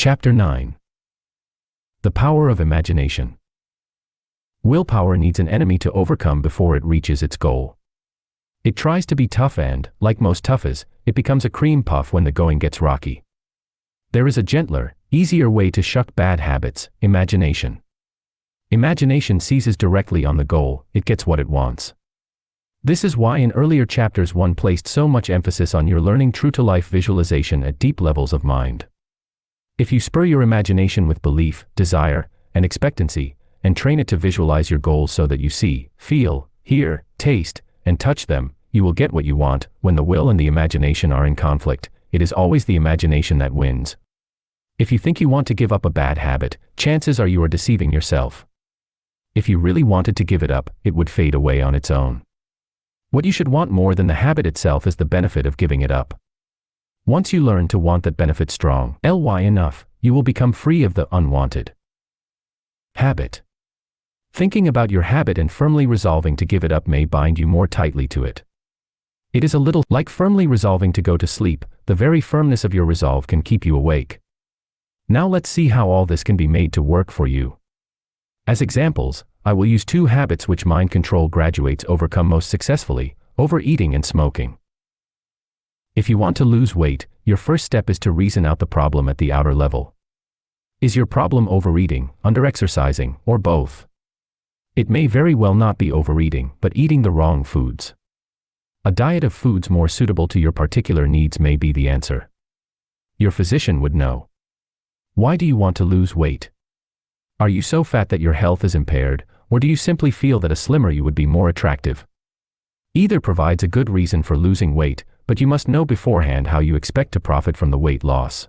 Chapter 9. The Power of Imagination. Willpower needs an enemy to overcome before it reaches its goal. It tries to be tough and, like most toughs, it becomes a cream puff when the going gets rocky. There is a gentler, easier way to shuck bad habits: imagination. Imagination seizes directly on the goal, it gets what it wants. This is why in earlier chapters one placed so much emphasis on your learning true-to-life visualization at deep levels of mind. If you spur your imagination with belief, desire, and expectancy, and train it to visualize your goals so that you see, feel, hear, taste, and touch them, you will get what you want. When the will and the imagination are in conflict, it is always the imagination that wins. If you think you want to give up a bad habit, chances are you are deceiving yourself. If you really wanted to give it up, it would fade away on its own. What you should want more than the habit itself is the benefit of giving it up. Once you learn to want that benefit enough, you will become free of the unwanted habit. Thinking about your habit and firmly resolving to give it up may bind you more tightly to it. It is a little like firmly resolving to go to sleep. The very firmness of your resolve can keep you awake. Now let's see how all this can be made to work for you. As examples, I will use two habits which mind control graduates overcome most successfully: overeating and smoking. If you want to lose weight, your first step is to reason out the problem at the outer level. Is your problem overeating, underexercising, or both? It may very well not be overeating, but eating the wrong foods. A diet of foods more suitable to your particular needs may be the answer. Your physician would know. Why do you want to lose weight? Are you so fat that your health is impaired, or do you simply feel that a slimmer you would be more attractive? Either provides a good reason for losing weight, but you must know beforehand how you expect to profit from the weight loss.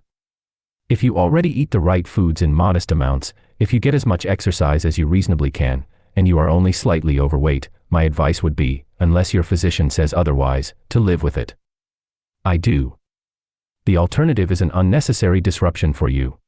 If you already eat the right foods in modest amounts, if you get as much exercise as you reasonably can, and you are only slightly overweight, my advice would be, unless your physician says otherwise, to live with it. I do. The alternative is an unnecessary disruption for you.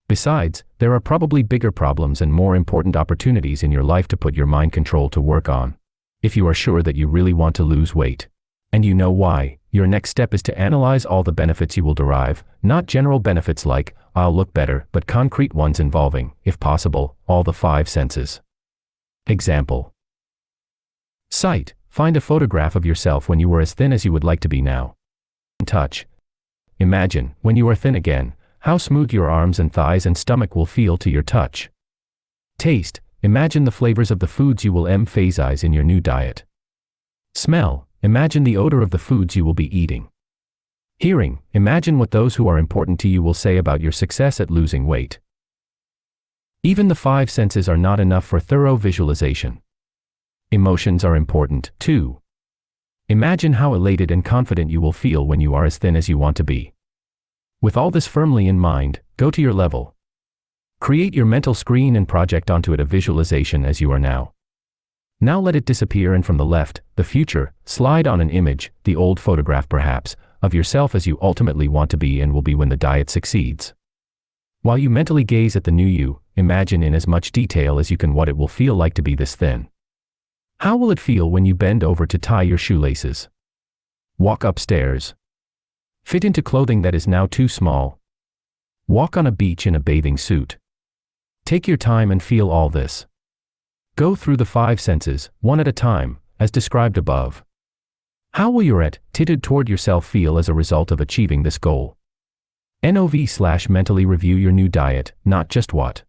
Besides, there are probably bigger problems and more important opportunities in your life to put your mind control to work on. If you are sure that you really want to lose weight, and you know why, your next step is to analyze all the benefits you will derive, not general benefits like, I'll look better, but concrete ones involving, if possible, all the five senses. Example. Sight. Find a photograph of yourself when you were as thin as you would like to be now. Touch. Imagine, when you are thin again, how smooth your arms and thighs and stomach will feel to your touch. Taste. Imagine the flavors of the foods you will emphasize in your new diet. Smell. Imagine the odor of the foods you will be eating. Hearing. Imagine what those who are important to you will say about your success at losing weight. Even the five senses are not enough for thorough visualization. Emotions are important, too. Imagine how elated and confident you will feel when you are as thin as you want to be. With all this firmly in mind, go to your level. Create your mental screen and project onto it a visualization as you are now. Now let it disappear, and from the left, the future, slide on an image, the old photograph perhaps, of yourself as you ultimately want to be and will be when the diet succeeds. While you mentally gaze at the new you, imagine in as much detail as you can what it will feel like to be this thin. How will it feel when you bend over to tie your shoelaces? Walk upstairs. Fit into clothing that is now too small. Walk on a beach in a bathing suit. Take your time and feel all this. Go through the five senses, one at a time, as described above. How will your attitude toward yourself feel as a result of achieving this goal? Mentally review your new diet, not just what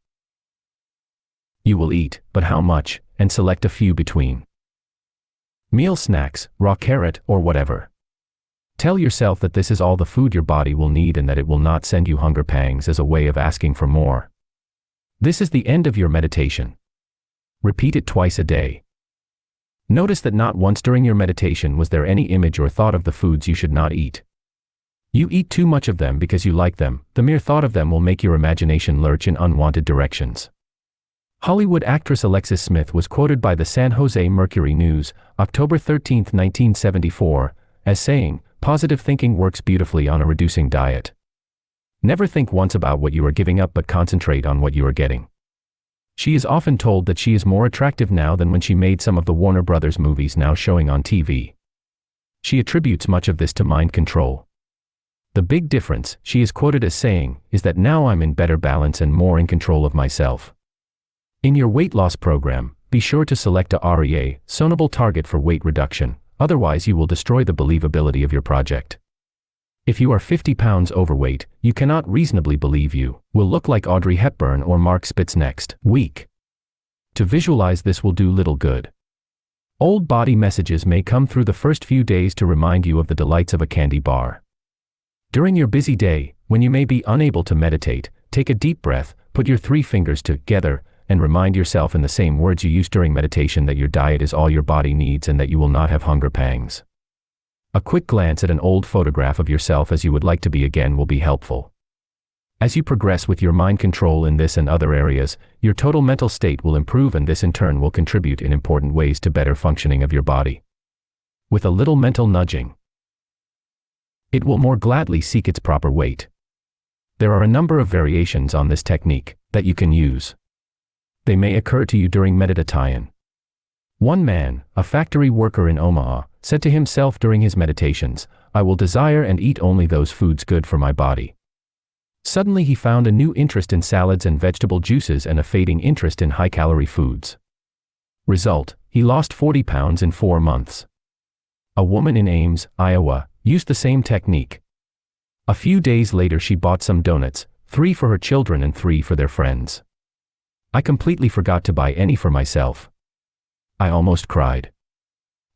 you will eat, but how much, and select a few between meal snacks, raw carrot, or whatever. Tell yourself that this is all the food your body will need and that it will not send you hunger pangs as a way of asking for more. This is the end of your meditation. Repeat it twice a day. Notice that not once during your meditation was there any image or thought of the foods you should not eat. You eat too much of them because you like them. The mere thought of them will make your imagination lurch in unwanted directions. Hollywood actress Alexis Smith was quoted by the San Jose Mercury News, October 13, 1974, as saying, "Positive thinking works beautifully on a reducing diet. Never think once about what you are giving up, but concentrate on what you are getting." She is often told that she is more attractive now than when she made some of the Warner Brothers movies now showing on TV. She attributes much of this to mind control. The big difference, she is quoted as saying, is that now I'm in better balance and more in control of myself. In your weight loss program, be sure to select a reasonable target for weight reduction, otherwise you will destroy the believability of your project. If you are 50 pounds overweight, you cannot reasonably believe you will look like Audrey Hepburn or Mark Spitz next week. To visualize this will do little good. Old body messages may come through the first few days to remind you of the delights of a candy bar. During your busy day, when you may be unable to meditate, take a deep breath, put your 3 fingers together, and remind yourself in the same words you use during meditation that your diet is all your body needs and that you will not have hunger pangs. A quick glance at an old photograph of yourself as you would like to be again will be helpful. As you progress with your mind control in this and other areas, your total mental state will improve, and this in turn will contribute in important ways to better functioning of your body. With a little mental nudging, it will more gladly seek its proper weight. There are a number of variations on this technique that you can use. They may occur to you during meditation. One man, a factory worker in Omaha, said to himself during his meditations, "I will desire and eat only those foods good for my body." Suddenly he found a new interest in salads and vegetable juices and a fading interest in high-calorie foods. Result, he lost 40 pounds in 4 months. A woman in Ames, Iowa, used the same technique. A few days later she bought some donuts, 3 for her children and 3 for their friends. "I completely forgot to buy any for myself. I almost cried."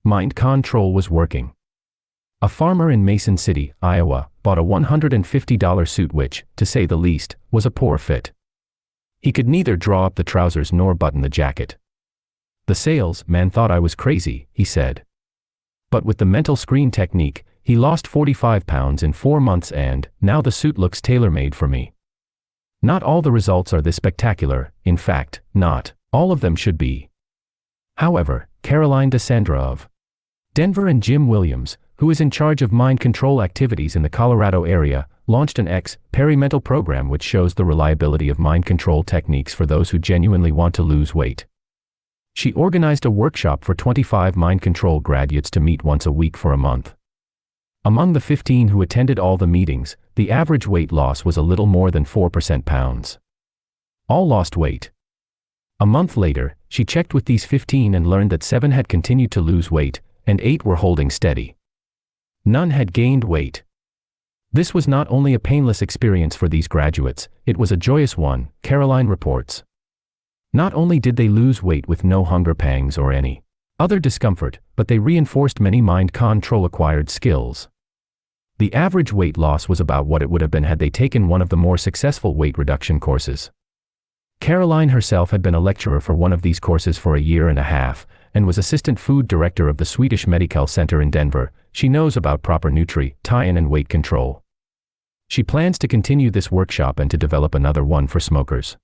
Mind control was working. A farmer in Mason City, Iowa, bought a $150 suit which, to say the least, was a poor fit. He could neither draw up the trousers nor button the jacket. "The salesman thought I was crazy," he said. But with the mental screen technique, he lost 45 pounds in 4 months and, now the suit looks tailor-made for me. Not all the results are this spectacular, in fact, not all of them should be. However, Caroline DeSandra of Denver and Jim Williams, who is in charge of mind control activities in the Colorado area, launched an experimental program which shows the reliability of mind control techniques for those who genuinely want to lose weight. She organized a workshop for 25 mind control graduates to meet once a week for a month. Among the 15 who attended all the meetings, the average weight loss was a little more than 4% pounds. All lost weight. A month later, she checked with these 15 and learned that 7 had continued to lose weight, and 8 were holding steady. None had gained weight. This was not only a painless experience for these graduates, it was a joyous one, Caroline reports. Not only did they lose weight with no hunger pangs or any other discomfort, but they reinforced many mind control acquired skills. The average weight loss was about what it would have been had they taken one of the more successful weight reduction courses. Caroline herself had been a lecturer for one of these courses for a year and a half, and was assistant food director of the Swedish Medical Center in Denver. She knows about proper nutrition and weight control. She plans to continue this workshop and to develop another one for smokers.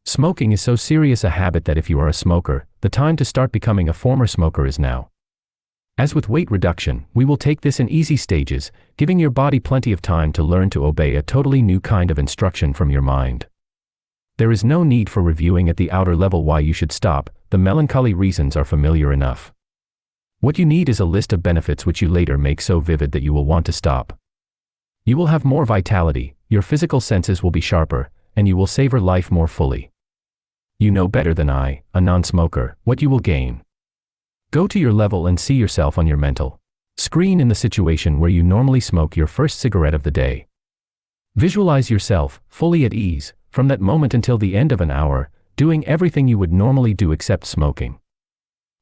Smoking is so serious a habit that if you are a smoker, the time to start becoming a former smoker is now. As with weight reduction, we will take this in easy stages, giving your body plenty of time to learn to obey a totally new kind of instruction from your mind. There is no need for reviewing at the outer level why you should stop, the melancholy reasons are familiar enough. What you need is a list of benefits which you later make so vivid that you will want to stop. You will have more vitality, your physical senses will be sharper, and you will savor life more fully. You know better than I, a non-smoker, what you will gain. Go to your level and see yourself on your mental screen in the situation where you normally smoke your first cigarette of the day. Visualize yourself, fully at ease, from that moment until the end of an hour, doing everything you would normally do except smoking.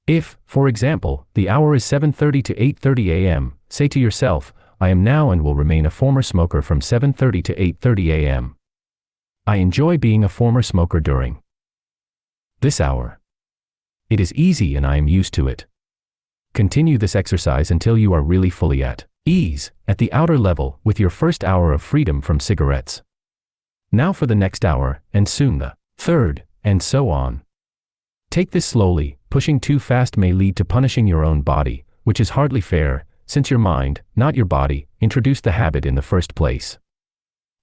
If, for example, the hour is 7:30 to 8:30 a.m., say to yourself, "I am now and will remain a former smoker from 7:30 to 8:30 a.m. I enjoy being a former smoker during this hour. It is easy and I am used to it." Continue this exercise until you are really fully at ease, at the outer level, with your first hour of freedom from cigarettes. Now for the next hour, and soon the third, and so on. Take this slowly. Pushing too fast may lead to punishing your own body, which is hardly fair, since your mind, not your body, introduced the habit in the first place.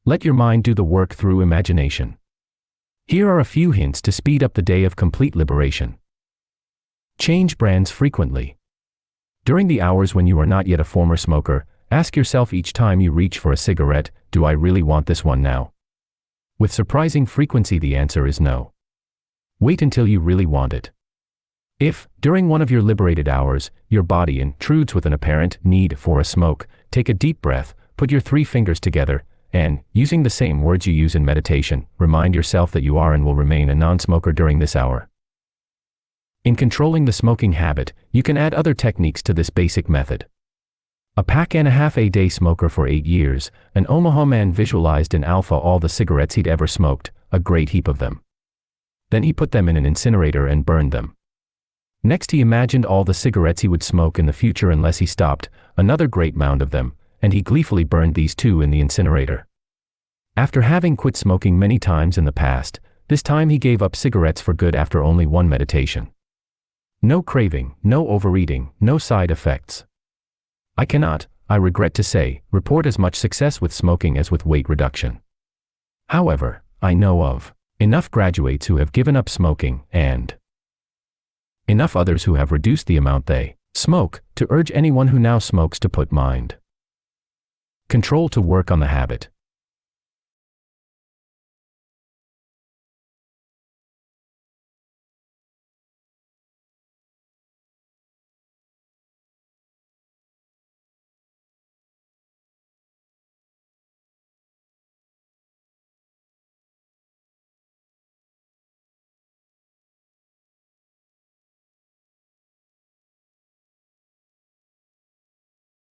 Let your mind do the work through imagination. Here are a few hints to speed up the day of complete liberation. Change brands frequently. During the hours when you are not yet a former smoker, Ask yourself each time you reach for a cigarette, do I really want this one now? With surprising frequency, the answer is no. Wait until you really want it. If, during one of your liberated hours, your body intrudes with an apparent need for a smoke, take a deep breath, put your 3 fingers together, and, using the same words you use in meditation, remind yourself that you are and will remain a non-smoker during this hour. In controlling the smoking habit, you can add other techniques to this basic method. A pack and a half a day smoker for 8 years, an Omaha man visualized in alpha all the cigarettes he'd ever smoked, a great heap of them. Then he put them in an incinerator and burned them. Next he imagined all the cigarettes he would smoke in the future unless he stopped, another great mound of them, and he gleefully burned these too in the incinerator. After having quit smoking many times in the past, this time he gave up cigarettes for good after only one meditation. No craving, no overeating, no side effects. I cannot, I regret to say, report as much success with smoking as with weight reduction. However, I know of enough graduates who have given up smoking and enough others who have reduced the amount they smoke to urge anyone who now smokes to put mind control to work on the habit.